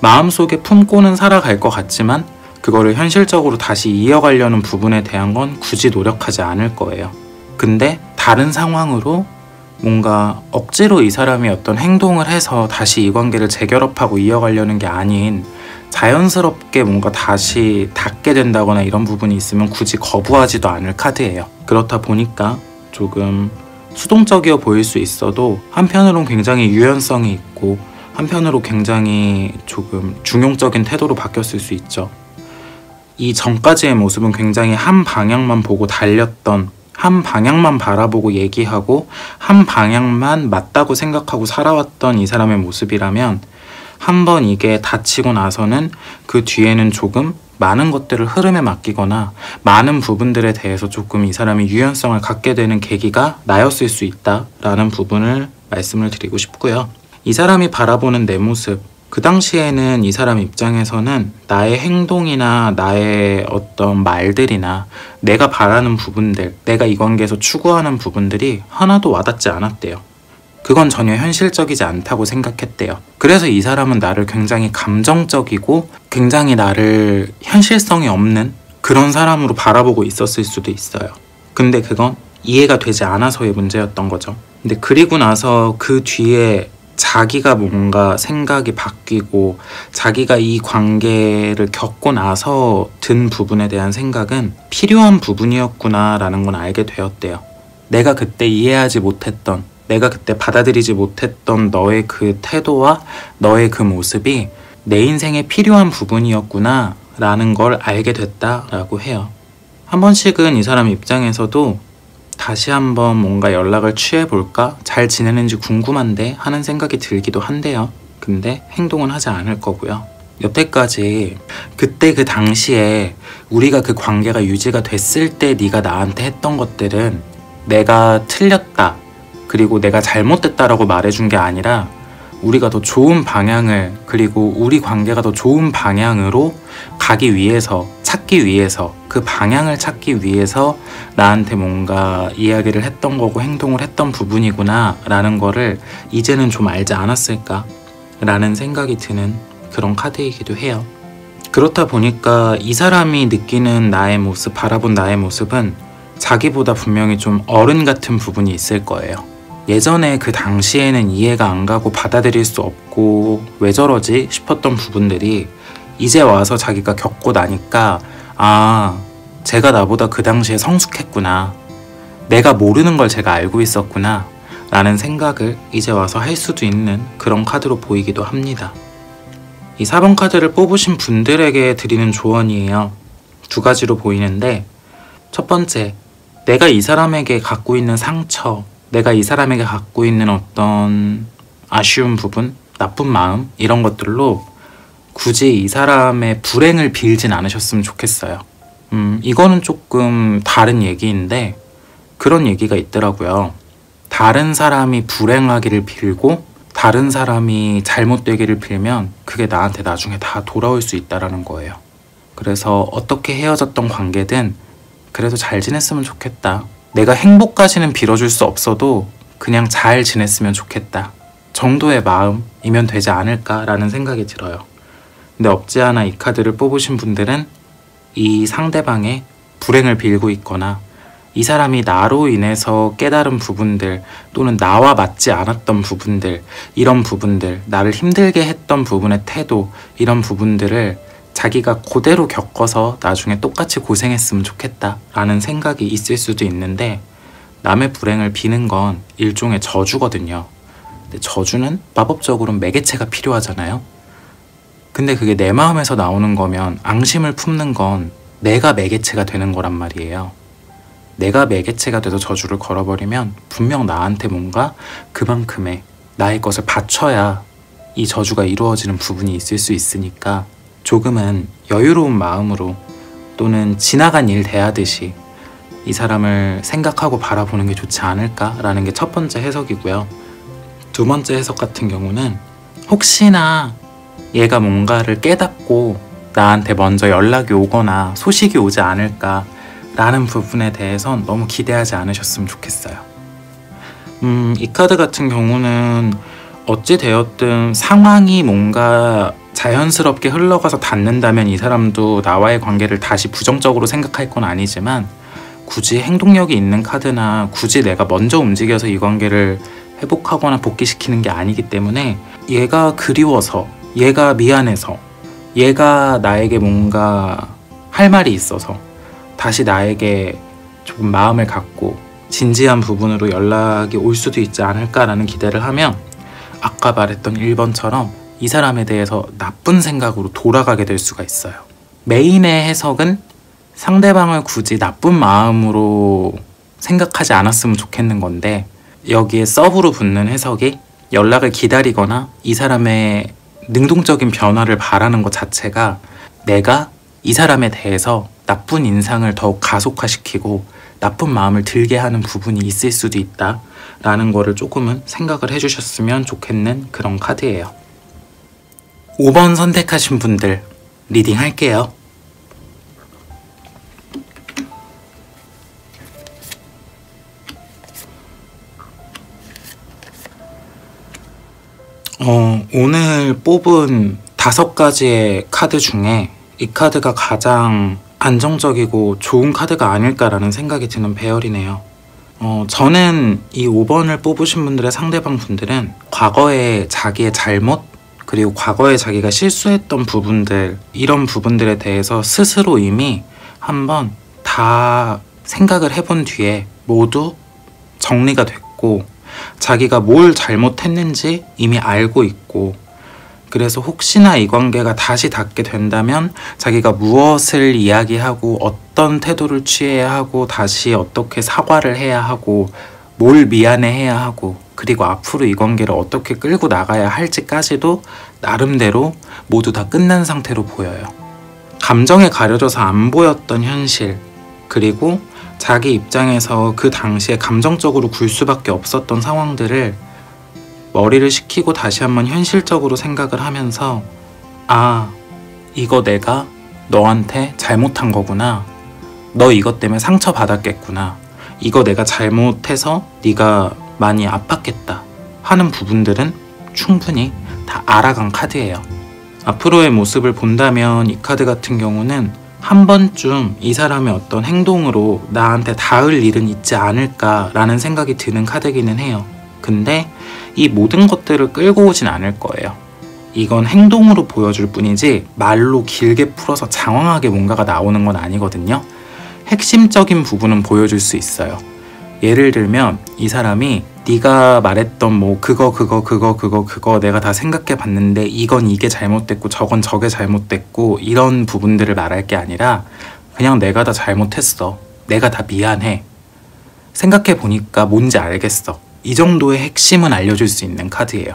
마음속에 품고는 살아갈 것 같지만 그거를 현실적으로 다시 이어가려는 부분에 대한 건 굳이 노력하지 않을 거예요. 근데 다른 상황으로 뭔가 억지로 이 사람이 어떤 행동을 해서 다시 이 관계를 재결합하고 이어가려는 게 아닌 자연스럽게 뭔가 다시 닿게 된다거나 이런 부분이 있으면 굳이 거부하지도 않을 카드예요. 그렇다 보니까 조금 수동적이어 보일 수 있어도 한편으로는 굉장히 유연성이 있고 한편으로 굉장히 조금 중용적인 태도로 바뀌었을 수 있죠. 이 전까지의 모습은 굉장히 한 방향만 보고 달렸던, 한 방향만 바라보고 얘기하고 한 방향만 맞다고 생각하고 살아왔던 이 사람의 모습이라면 한번 이게 다치고 나서는 그 뒤에는 조금 많은 것들을 흐름에 맡기거나 많은 부분들에 대해서 조금 이 사람이 유연성을 갖게 되는 계기가 나였을 수 있다라는 부분을 말씀을 드리고 싶고요. 이 사람이 바라보는 내 모습, 그 당시에는 이 사람 입장에서는 나의 행동이나 나의 어떤 말들이나 내가 바라는 부분들, 내가 이 관계에서 추구하는 부분들이 하나도 와닿지 않았대요. 그건 전혀 현실적이지 않다고 생각했대요. 그래서 이 사람은 나를 굉장히 감정적이고 굉장히 나를 현실성이 없는 그런 사람으로 바라보고 있었을 수도 있어요. 근데 그건 이해가 되지 않아서의 문제였던 거죠. 근데 그리고 나서 그 뒤에 자기가 뭔가 생각이 바뀌고 자기가 이 관계를 겪고 나서 든 부분에 대한 생각은 필요한 부분이었구나 라는 건 알게 되었대요. 내가 그때 이해하지 못했던, 내가 그때 받아들이지 못했던 너의 그 태도와 너의 그 모습이 내 인생에 필요한 부분이었구나 라는 걸 알게 됐다라고 해요. 한 번씩은 이 사람 입장에서도 다시 한번 뭔가 연락을 취해볼까? 잘 지내는지 궁금한데 하는 생각이 들기도 한데요. 근데 행동은 하지 않을 거고요. 여태까지 그때 그 당시에 우리가 그 관계가 유지가 됐을 때 네가 나한테 했던 것들은 내가 틀렸다 그리고 내가 잘못됐다라고 말해준 게 아니라 우리가 더 좋은 방향을 그리고 우리 관계가 더 좋은 방향으로 가기 위해서 찾기 위해서 그 방향을 찾기 위해서 나한테 뭔가 이야기를 했던 거고 행동을 했던 부분이구나 라는 거를 이제는 좀 알지 않았을까 라는 생각이 드는 그런 카드이기도 해요. 그렇다 보니까 이 사람이 느끼는 나의 모습, 바라본 나의 모습은 자기보다 분명히 좀 어른 같은 부분이 있을 거예요. 예전에 그 당시에는 이해가 안 가고 받아들일 수 없고 왜 저러지 싶었던 부분들이 이제 와서 자기가 겪고 나니까 아, 제가 나보다 그 당시에 성숙했구나. 내가 모르는 걸 제가 알고 있었구나 라는 생각을 이제 와서 할 수도 있는 그런 카드로 보이기도 합니다. 이 4번 카드를 뽑으신 분들에게 드리는 조언이에요. 두 가지로 보이는데 첫 번째, 내가 이 사람에게 갖고 있는 상처, 내가 이 사람에게 갖고 있는 어떤 아쉬운 부분, 나쁜 마음 이런 것들로 굳이 이 사람의 불행을 빌진 않으셨으면 좋겠어요. 이거는 조금 다른 얘기인데 그런 얘기가 있더라고요. 다른 사람이 불행하기를 빌고 다른 사람이 잘못되기를 빌면 그게 나한테 나중에 다 돌아올 수 있다라는 거예요. 그래서 어떻게 헤어졌던 관계든 그래도 잘 지냈으면 좋겠다. 내가 행복까지는 빌어줄 수 없어도 그냥 잘 지냈으면 좋겠다 정도의 마음이면 되지 않을까라는 생각이 들어요. 근데 없지 않아 이 카드를 뽑으신 분들은 이 상대방의 불행을 빌고 있거나 이 사람이 나로 인해서 깨달은 부분들 또는 나와 맞지 않았던 부분들, 이런 부분들, 나를 힘들게 했던 부분의 태도, 이런 부분들을 자기가 그대로 겪어서 나중에 똑같이 고생했으면 좋겠다 라는 생각이 있을 수도 있는데, 남의 불행을 비는 건 일종의 저주거든요. 근데 저주는 마법적으로 매개체가 필요하잖아요. 근데 그게 내 마음에서 나오는 거면 앙심을 품는 건 내가 매개체가 되는 거란 말이에요. 내가 매개체가 돼서 저주를 걸어버리면 분명 나한테 뭔가 그만큼의 나의 것을 바쳐야 이 저주가 이루어지는 부분이 있을 수 있으니까 조금은 여유로운 마음으로 또는 지나간 일 대하듯이 이 사람을 생각하고 바라보는 게 좋지 않을까라는 게 첫 번째 해석이고요. 두 번째 해석 같은 경우는 혹시나 얘가 뭔가를 깨닫고 나한테 먼저 연락이 오거나 소식이 오지 않을까 라는 부분에 대해선 너무 기대하지 않으셨으면 좋겠어요. 이 카드 같은 경우는 어찌되었든 상황이 뭔가 자연스럽게 흘러가서 닿는다면 이 사람도 나와의 관계를 다시 부정적으로 생각할 건 아니지만, 굳이 행동력이 있는 카드나 굳이 내가 먼저 움직여서 이 관계를 회복하거나 복귀시키는 게 아니기 때문에 얘가 그리워서, 얘가 미안해서, 얘가 나에게 뭔가 할 말이 있어서 다시 나에게 조금 마음을 갖고 진지한 부분으로 연락이 올 수도 있지 않을까라는 기대를 하면, 아까 말했던 1번처럼 이 사람에 대해서 나쁜 생각으로 돌아가게 될 수가 있어요. 메인의 해석은 상대방을 굳이 나쁜 마음으로 생각하지 않았으면 좋겠는 건데, 여기에 서브로 붙는 해석이 연락을 기다리거나 이 사람의 능동적인 변화를 바라는 것 자체가 내가 이 사람에 대해서 나쁜 인상을 더욱 가속화시키고 나쁜 마음을 들게 하는 부분이 있을 수도 있다 라는 거를 조금은 생각을 해주셨으면 좋겠는 그런 카드예요. 5번 선택하신 분들 리딩 할게요. 오늘 뽑은 5가지의 카드 중에 이 카드가 가장 안정적이고 좋은 카드가 아닐까라는 생각이 드는 배열이네요. 저는 이 5번을 뽑으신 분들의 상대방 분들은 과거에 자기의 잘못, 그리고 과거에 자기가 실수했던 부분들, 이런 부분들에 대해서 스스로 이미 한번 다 생각을 해본 뒤에 모두 정리가 됐고, 자기가 뭘 잘못했는지 이미 알고 있고, 그래서 혹시나 이 관계가 다시 닿게 된다면 자기가 무엇을 이야기하고 어떤 태도를 취해야 하고 다시 어떻게 사과를 해야 하고 뭘 미안해해야 하고 그리고 앞으로 이 관계를 어떻게 끌고 나가야 할지까지도 나름대로 모두 다 끝난 상태로 보여요. 감정에 가려져서 안 보였던 현실, 그리고 자기 입장에서 그 당시에 감정적으로 굴 수밖에 없었던 상황들을 머리를 식히고 다시 한번 현실적으로 생각을 하면서, 아, 이거 내가 너한테 잘못한 거구나, 너 이것 때문에 상처받았겠구나, 이거 내가 잘못해서 네가 많이 아팠겠다 하는 부분들은 충분히 다 알아간 카드예요. 앞으로의 모습을 본다면 이 카드 같은 경우는 한 번쯤 이 사람의 어떤 행동으로 나한테 닿을 일은 있지 않을까라는 생각이 드는 카드기는 해요. 근데 이 모든 것들을 끌고 오진 않을 거예요. 이건 행동으로 보여줄 뿐이지 말로 길게 풀어서 장황하게 뭔가가 나오는 건 아니거든요. 핵심적인 부분은 보여줄 수 있어요. 예를 들면 이 사람이 네가 말했던 뭐 그거 내가 다 생각해 봤는데 이건 이게 잘못됐고 저건 저게 잘못됐고 이런 부분들을 말할 게 아니라 그냥 내가 다 잘못했어, 내가 다 미안해, 생각해 보니까 뭔지 알겠어, 이 정도의 핵심은 알려줄 수 있는 카드예요.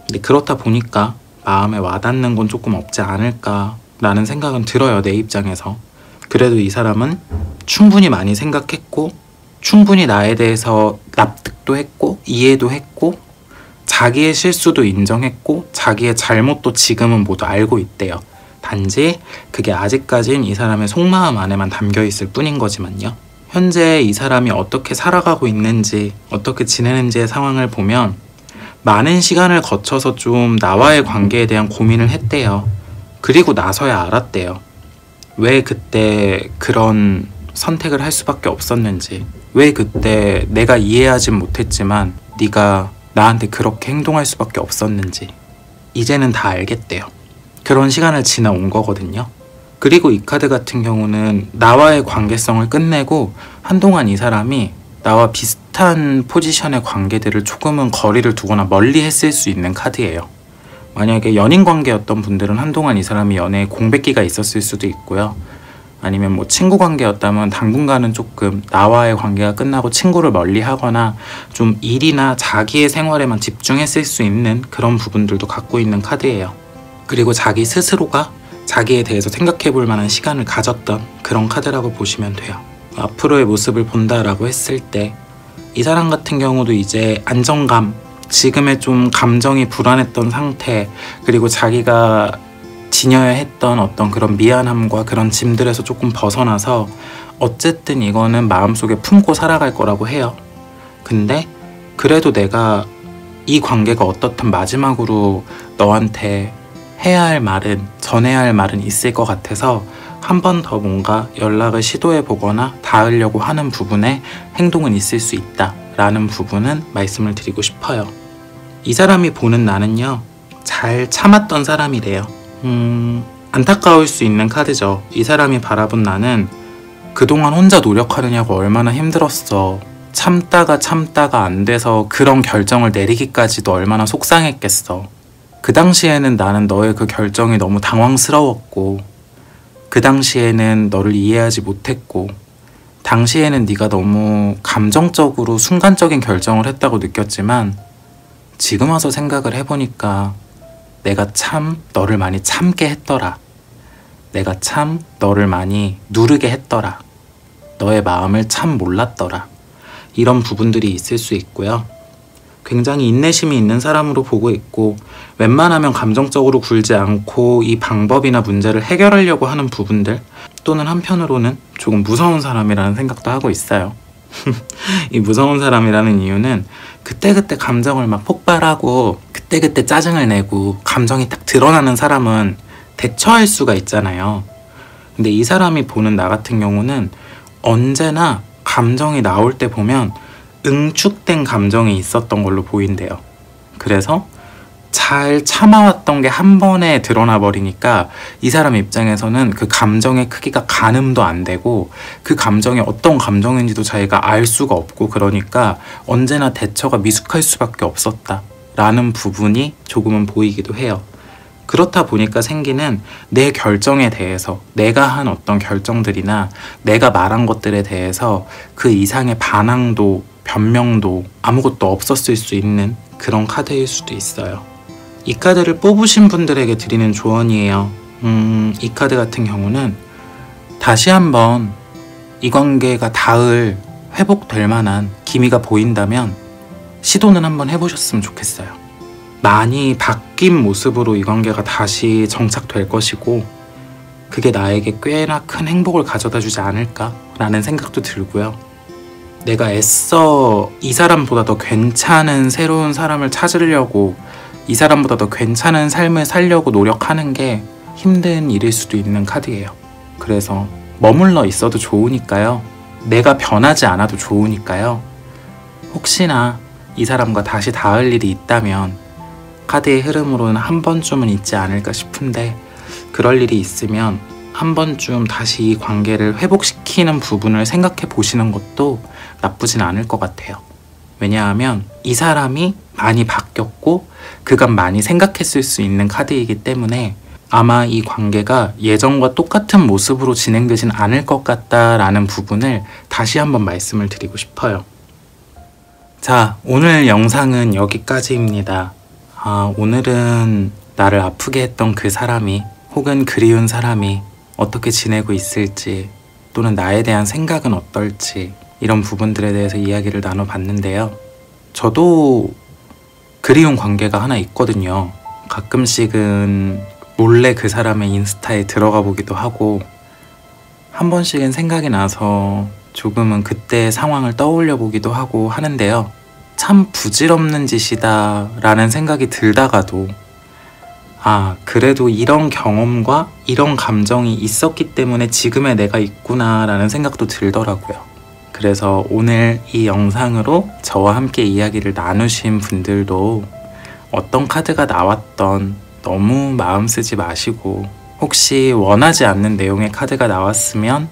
근데 그렇다 보니까 마음에 와닿는 건 조금 없지 않을까라는 생각은 들어요, 내 입장에서. 그래도 이 사람은 충분히 많이 생각했고 충분히 나에 대해서 납득도 했고 이해도 했고 자기의 실수도 인정했고 자기의 잘못도 지금은 모두 알고 있대요. 단지 그게 아직까진 이 사람의 속마음 안에만 담겨있을 뿐인 거지만요. 현재 이 사람이 어떻게 살아가고 있는지, 어떻게 지내는지의 상황을 보면 많은 시간을 거쳐서 좀 나와의 관계에 대한 고민을 했대요. 그리고 나서야 알았대요. 왜 그때 그런 선택을 할 수밖에 없었는지, 왜 그때 내가 이해하진 못했지만 네가 나한테 그렇게 행동할 수밖에 없었는지 이제는 다 알겠대요. 그런 시간을 지나온 거거든요. 그리고 이 카드 같은 경우는 나와의 관계성을 끝내고 한동안 이 사람이 나와 비슷한 포지션의 관계들을 조금은 거리를 두거나 멀리 했을 수 있는 카드예요. 만약에 연인 관계였던 분들은 한동안 이 사람이 연애에 공백기가 있었을 수도 있고요. 아니면 뭐 친구 관계였다면 당분간은 조금 나와의 관계가 끝나고 친구를 멀리 하거나 좀 일이나 자기의 생활에만 집중했을 수 있는 그런 부분들도 갖고 있는 카드예요. 그리고 자기 스스로가 자기에 대해서 생각해 볼 만한 시간을 가졌던 그런 카드라고 보시면 돼요. 앞으로의 모습을 본다라고 했을 때 이 사람 같은 경우도 이제 안정감, 지금의 좀 감정이 불안했던 상태, 그리고 자기가 지녀야 했던 어떤 그런 미안함과 그런 짐들에서 조금 벗어나서 어쨌든 이거는 마음속에 품고 살아갈 거라고 해요. 근데 그래도 내가 이 관계가 어떻든 마지막으로 너한테 해야 할 말은, 전해야 할 말은 있을 것 같아서 한 번 더 뭔가 연락을 시도해 보거나 닿으려고 하는 부분에 행동은 있을 수 있다 라는 부분은 말씀을 드리고 싶어요. 이 사람이 보는 나는요, 잘 참았던 사람이래요. 안타까울 수 있는 카드죠. 이 사람이 바라본 나는 그동안 혼자 노력하느냐고 얼마나 힘들었어. 참다가 안 돼서 그런 결정을 내리기까지도 얼마나 속상했겠어. 그 당시에는 나는 너의 그 결정이 너무 당황스러웠고, 그 당시에는 너를 이해하지 못했고, 당시에는 네가 너무 감정적으로 순간적인 결정을 했다고 느꼈지만 지금 와서 생각을 해보니까 내가 참 너를 많이 참게 했더라. 내가 참 너를 많이 누르게 했더라. 너의 마음을 참 몰랐더라. 이런 부분들이 있을 수 있고요. 굉장히 인내심이 있는 사람으로 보고 있고, 웬만하면 감정적으로 굴지 않고 이 방법이나 문제를 해결하려고 하는 부분들, 또는 한편으로는 조금 무서운 사람이라는 생각도 하고 있어요. 이 무서운 사람이라는 이유는 그때그때 감정을 막 폭발하고 그때그때 짜증을 내고 감정이 딱 드러나는 사람은 대처할 수가 있잖아요. 근데 이 사람이 보는 나 같은 경우는 언제나 감정이 나올 때 보면 응축된 감정이 있었던 걸로 보인대요. 그래서 잘 참아왔던 게 한 번에 드러나 버리니까 이 사람 입장에서는 그 감정의 크기가 가늠도 안 되고 그 감정이 어떤 감정인지도 자기가 알 수가 없고, 그러니까 언제나 대처가 미숙할 수밖에 없었다 라는 부분이 조금은 보이기도 해요. 그렇다 보니까 생기는 내 결정에 대해서, 내가 한 어떤 결정들이나 내가 말한 것들에 대해서 그 이상의 반항도 변명도 아무것도 없었을 수 있는 그런 카드일 수도 있어요. 이 카드를 뽑으신 분들에게 드리는 조언이에요. 이 카드 같은 경우는 다시 한번 이 관계가 닿을, 회복될 만한 기미가 보인다면 시도는 한번 해보셨으면 좋겠어요. 많이 바뀐 모습으로 이 관계가 다시 정착될 것이고, 그게 나에게 꽤나 큰 행복을 가져다 주지 않을까라는 생각도 들고요. 내가 애써 이 사람보다 더 괜찮은 새로운 사람을 찾으려고, 이 사람보다 더 괜찮은 삶을 살려고 노력하는 게 힘든 일일 수도 있는 카드예요. 그래서 머물러 있어도 좋으니까요. 내가 변하지 않아도 좋으니까요. 혹시나 이 사람과 다시 닿을 일이 있다면 카드의 흐름으로는 한 번쯤은 있지 않을까 싶은데, 그럴 일이 있으면 한 번쯤 다시 이 관계를 회복시키는 부분을 생각해 보시는 것도 나쁘진 않을 것 같아요. 왜냐하면 이 사람이 많이 바뀌었고 그간 많이 생각했을 수 있는 카드이기 때문에 아마 이 관계가 예전과 똑같은 모습으로 진행되진 않을 것 같다라는 부분을 다시 한번 말씀을 드리고 싶어요. 자, 오늘 영상은 여기까지입니다. 오늘은 나를 아프게 했던 그 사람이, 혹은 그리운 사람이 어떻게 지내고 있을지, 또는 나에 대한 생각은 어떨지, 이런 부분들에 대해서 이야기를 나눠봤는데요. 저도 그리운 관계가 하나 있거든요. 가끔씩은 몰래 그 사람의 인스타에 들어가 보기도 하고 한 번씩은 생각이 나서 조금은 그때의 상황을 떠올려 보기도 하고 하는데요. 참 부질없는 짓이다 라는 생각이 들다가도 그래도 이런 경험과 이런 감정이 있었기 때문에 지금의 내가 있구나 라는 생각도 들더라고요. 그래서 오늘 이 영상으로 저와 함께 이야기를 나누신 분들도 어떤 카드가 나왔던 너무 마음 쓰지 마시고, 혹시 원하지 않는 내용의 카드가 나왔으면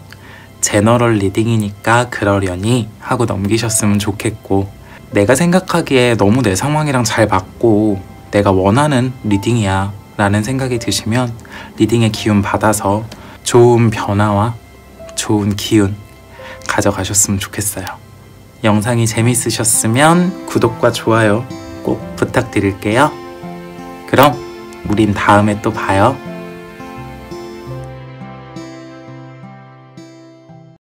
제너럴 리딩이니까 그러려니 하고 넘기셨으면 좋겠고, 내가 생각하기에 너무 내 상황이랑 잘 맞고 내가 원하는 리딩이야 라는 생각이 드시면 리딩의 기운 받아서 좋은 변화와 좋은 기운 가져가셨으면 좋겠어요. 영상이 재밌으셨으면 구독과 좋아요 꼭 부탁드릴게요. 그럼 우린 다음에 또 봐요.